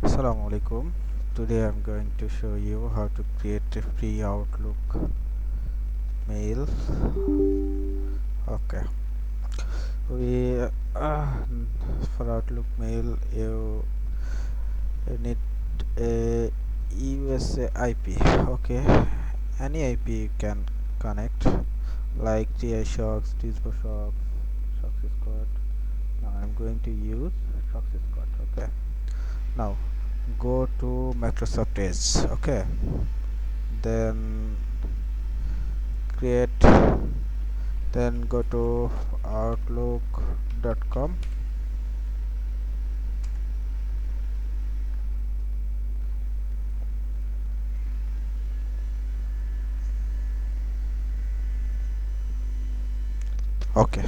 Assalamu alaikum. Today I'm going to show you how to create a free Outlook mail. Okay. We for Outlook mail you need a USA IP. Okay. Any IP you can connect like TI Shocks, Dispo Shocks, Shocks Scott. Now I'm going to use Shocks Scott. Okay. Now go to Microsoft Edge. Okay. Then create, then go to outlook.com. Okay,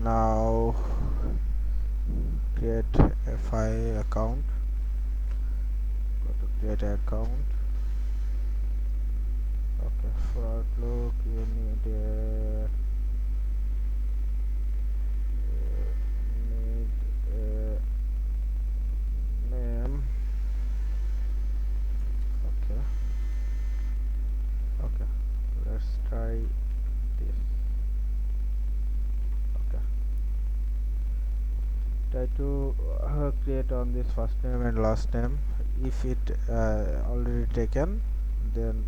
now create a file account. Go to create account. Okay, for Outlook you need a name. Okay, okay, let's try this. Okay, try to create on this first name and last name. If it already taken, then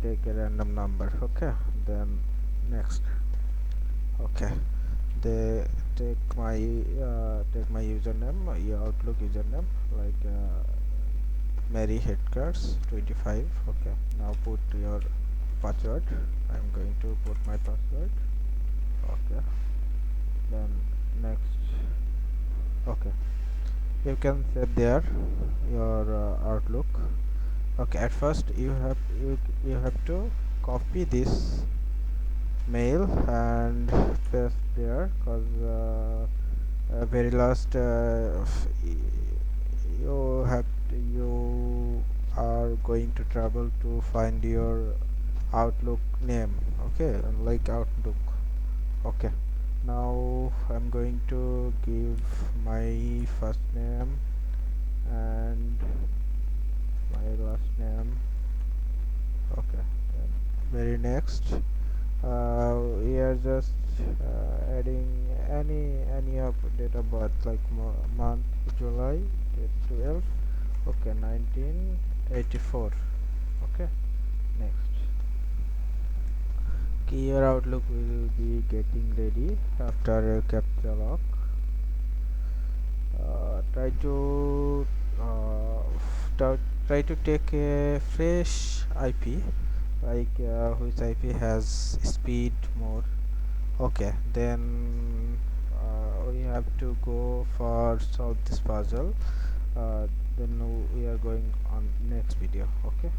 take a random number. Okay, then next. Okay, they take my username, your Outlook username, like Mary Headcards 25. Okay, now put your password. I'm going to put my password. Okay, then next. Okay, you can set there your Outlook. Okay, at first you have to copy this mail and paste there, because very last you are going to travel to find your Outlook name. Okay, like Outlook. Okay, now I'm going to give my first name and my last name. Okay, then very next, we are just adding any of date of birth, like month July, date 12. Okay, 1984. Okay, next. Okay, your Outlook will be getting ready after a captcha lock. Try to try to take a fresh IP, like which IP has speed more. Okay, then we have to go for solve this puzzle. Then we are going on next video. Okay.